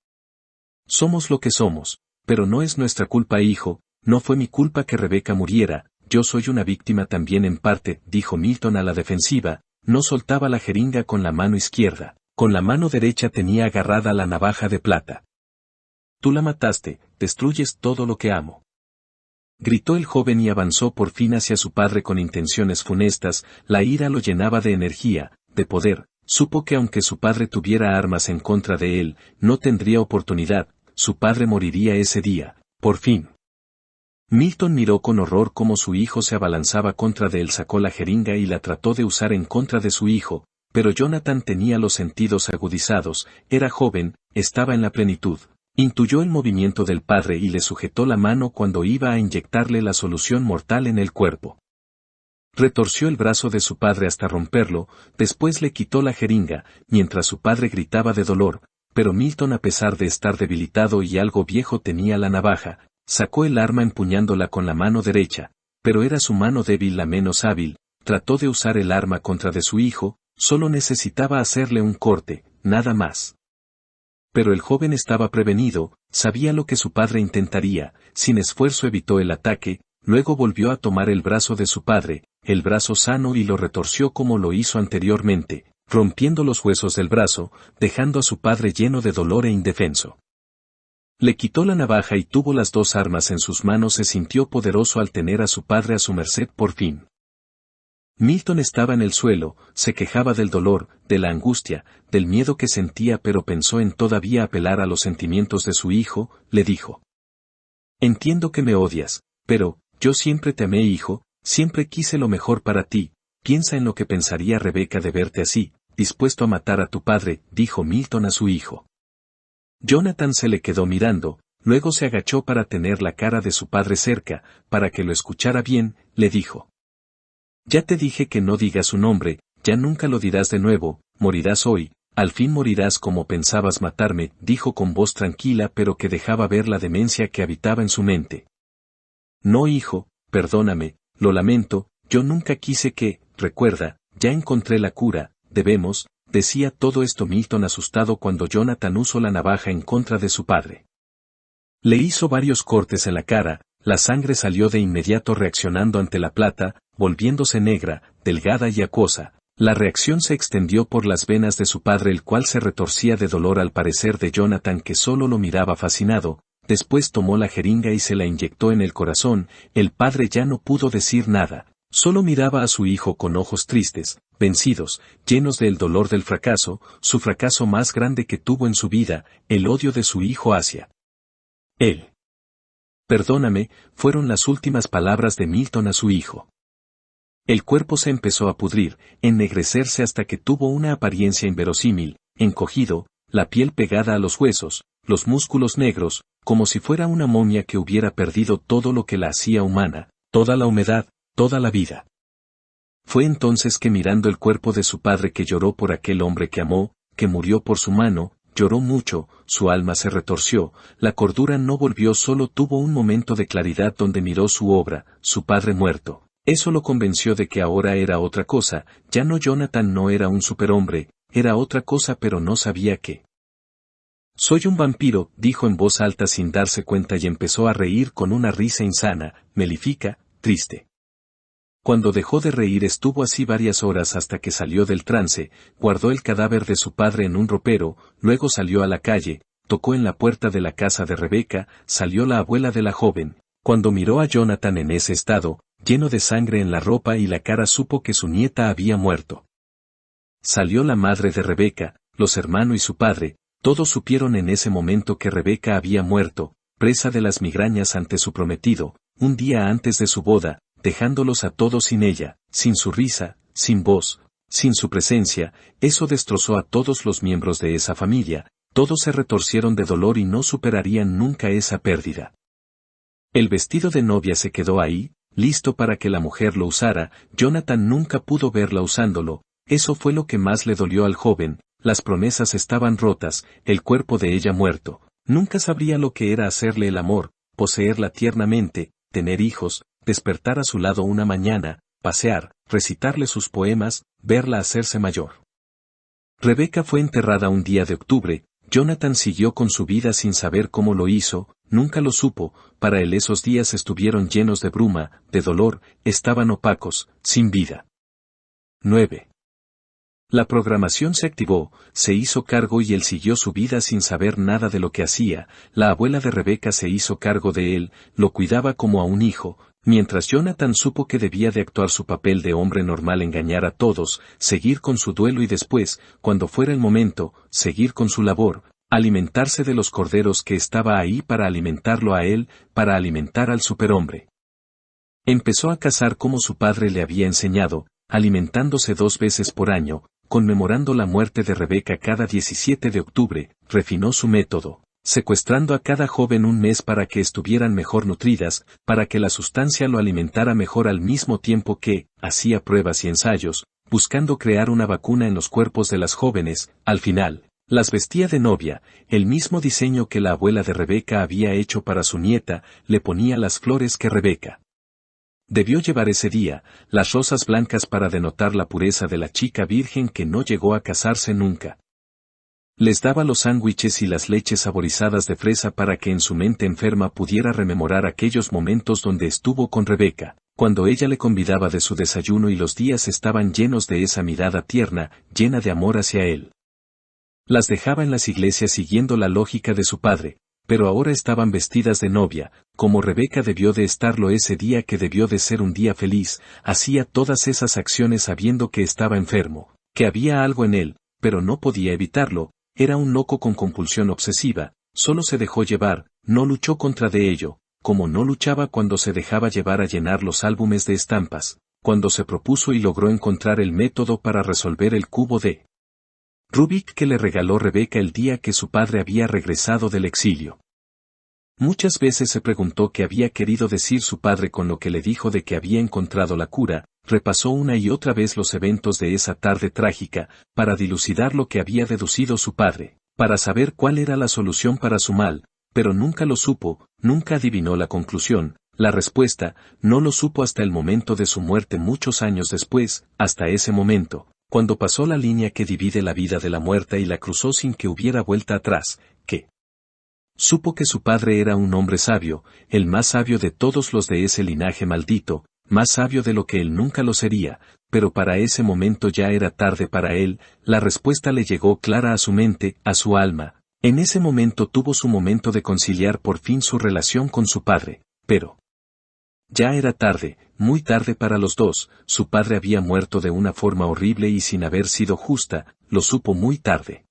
Somos lo que somos, pero no es nuestra culpa, hijo, no fue mi culpa que Rebeca muriera, yo soy una víctima también en parte, dijo Milton a la defensiva, no soltaba la jeringa con la mano izquierda, con la mano derecha tenía agarrada la navaja de plata. Tú la mataste, destruyes todo lo que amo. Gritó el joven y avanzó por fin hacia su padre con intenciones funestas, la ira lo llenaba de energía, de poder, supo que aunque su padre tuviera armas en contra de él, no tendría oportunidad, su padre moriría ese día, por fin. Milton miró con horror cómo su hijo se abalanzaba contra de él, sacó la jeringa y la trató de usar en contra de su hijo, pero Jonathan tenía los sentidos agudizados, era joven, estaba en la plenitud. Intuyó el movimiento del padre y le sujetó la mano cuando iba a inyectarle la solución mortal en el cuerpo. Retorció el brazo de su padre hasta romperlo, después le quitó la jeringa, mientras su padre gritaba de dolor, pero Milton, a pesar de estar debilitado y algo viejo, tenía la navaja, sacó el arma empuñándola con la mano derecha, pero era su mano débil la menos hábil, trató de usar el arma contra de su hijo, solo necesitaba hacerle un corte, nada más. Pero el joven estaba prevenido, sabía lo que su padre intentaría, sin esfuerzo evitó el ataque, luego volvió a tomar el brazo de su padre, el brazo sano, y lo retorció como lo hizo anteriormente, rompiendo los huesos del brazo, dejando a su padre lleno de dolor e indefenso. Le quitó la navaja y tuvo las dos armas en sus manos, se sintió poderoso al tener a su padre a su merced por fin. Milton estaba en el suelo, se quejaba del dolor, de la angustia, del miedo que sentía, pero pensó en todavía apelar a los sentimientos de su hijo, le dijo. Entiendo que me odias, pero, yo siempre te amé, hijo, siempre quise lo mejor para ti, piensa en lo que pensaría Rebeca de verte así, dispuesto a matar a tu padre, dijo Milton a su hijo. Jonathan se le quedó mirando, luego se agachó para tener la cara de su padre cerca, para que lo escuchara bien, le dijo. Ya te dije que no digas su nombre, ya nunca lo dirás de nuevo, morirás hoy, al fin morirás como pensabas matarme, dijo con voz tranquila pero que dejaba ver la demencia que habitaba en su mente. No, hijo, perdóname, lo lamento, yo nunca quise que, recuerda, ya encontré la cura, debemos, decía todo esto Milton asustado cuando Jonathan usó la navaja en contra de su padre. Le hizo varios cortes en la cara, la sangre salió de inmediato reaccionando ante la plata, volviéndose negra, delgada y acuosa. La reacción se extendió por las venas de su padre, el cual se retorcía de dolor al parecer de Jonathan, que solo lo miraba fascinado. Después tomó la jeringa y se la inyectó en el corazón. El padre ya no pudo decir nada, solo miraba a su hijo con ojos tristes, vencidos, llenos del dolor del fracaso, su fracaso más grande que tuvo en su vida, el odio de su hijo hacia él. Perdóname, fueron las últimas palabras de Milton a su hijo. El cuerpo se empezó a pudrir, ennegrecerse hasta que tuvo una apariencia inverosímil, encogido, la piel pegada a los huesos, los músculos negros, como si fuera una momia que hubiera perdido todo lo que la hacía humana, toda la humedad, toda la vida. Fue entonces que, mirando el cuerpo de su padre, que lloró por aquel hombre que amó, que murió por su mano, lloró mucho, su alma se retorció, la cordura no volvió, solo tuvo un momento de claridad donde miró su obra, su padre muerto. Eso lo convenció de que ahora era otra cosa, ya no, Jonathan no era un superhombre, era otra cosa, pero no sabía qué. Soy un vampiro, dijo en voz alta sin darse cuenta y empezó a reír con una risa insana, melífica, triste. Cuando dejó de reír estuvo así varias horas hasta que salió del trance, guardó el cadáver de su padre en un ropero, luego salió a la calle, tocó en la puerta de la casa de Rebeca, salió la abuela de la joven. Cuando miró a Jonathan en ese estado, lleno de sangre en la ropa y la cara, supo que su nieta había muerto. Salió la madre de Rebeca, los hermanos y su padre, todos supieron en ese momento que Rebeca había muerto, presa de las migrañas ante su prometido, un día antes de su boda, dejándolos a todos sin ella, sin su risa, sin voz, sin su presencia. Eso destrozó a todos los miembros de esa familia, todos se retorcieron de dolor y no superarían nunca esa pérdida. El vestido de novia se quedó ahí, listo para que la mujer lo usara. Jonathan nunca pudo verla usándolo, eso fue lo que más le dolió al joven. Las promesas estaban rotas, el cuerpo de ella muerto. Nunca sabría lo que era hacerle el amor, poseerla tiernamente, tener hijos, despertar a su lado una mañana, pasear, recitarle sus poemas, verla hacerse mayor. Rebeca fue enterrada un día de octubre. Jonathan siguió con su vida sin saber cómo lo hizo, nunca lo supo. Para él esos días estuvieron llenos de bruma, de dolor, estaban opacos, sin vida. 9. La programación se activó, se hizo cargo y él siguió su vida sin saber nada de lo que hacía. La abuela de Rebeca se hizo cargo de él, lo cuidaba como a un hijo, mientras Jonathan supo que debía de actuar su papel de hombre normal, engañar a todos, seguir con su duelo y después, cuando fuera el momento, seguir con su labor, alimentarse de los corderos que estaba ahí para alimentarlo a él, para alimentar al superhombre. Empezó a cazar como su padre le había enseñado, alimentándose 2 veces por año, conmemorando la muerte de Rebeca cada 17 de octubre, refinó su método, secuestrando a cada joven un mes para que estuvieran mejor nutridas, para que la sustancia lo alimentara mejor al mismo tiempo que, hacía pruebas y ensayos, buscando crear una vacuna en los cuerpos de las jóvenes. Al final, las vestía de novia, el mismo diseño que la abuela de Rebeca había hecho para su nieta, le ponía las flores que Rebeca debió llevar ese día, las rosas blancas para denotar la pureza de la chica virgen que no llegó a casarse nunca. Les daba los sándwiches y las leches saborizadas de fresa para que en su mente enferma pudiera rememorar aquellos momentos donde estuvo con Rebeca, cuando ella le convidaba de su desayuno y los días estaban llenos de esa mirada tierna, llena de amor hacia él. Las dejaba en las iglesias siguiendo la lógica de su padre, pero ahora estaban vestidas de novia, como Rebeca debió de estarlo ese día que debió de ser un día feliz. Hacía todas esas acciones sabiendo que estaba enfermo, que había algo en él, pero no podía evitarlo. Era un loco con compulsión obsesiva, solo se dejó llevar, no luchó contra de ello, como no luchaba cuando se dejaba llevar a llenar los álbumes de estampas, cuando se propuso y logró encontrar el método para resolver el cubo de Rubik que le regaló Rebeca el día que su padre había regresado del exilio. Muchas veces se preguntó qué había querido decir su padre con lo que le dijo de que había encontrado la cura. Repasó una y otra vez los eventos de esa tarde trágica, para dilucidar lo que había deducido su padre, para saber cuál era la solución para su mal, pero nunca lo supo, nunca adivinó la conclusión, la respuesta, no lo supo hasta el momento de su muerte muchos años después. Hasta ese momento, cuando pasó la línea que divide la vida de la muerta y la cruzó sin que hubiera vuelta atrás, que supo que su padre era un hombre sabio, el más sabio de todos los de ese linaje maldito, más sabio de lo que él nunca lo sería, pero para ese momento ya era tarde para él. La respuesta le llegó clara a su mente, a su alma. En ese momento tuvo su momento de conciliar por fin su relación con su padre, pero ya era tarde, muy tarde para los dos. Su padre había muerto de una forma horrible y sin haber sido justa, lo supo muy tarde.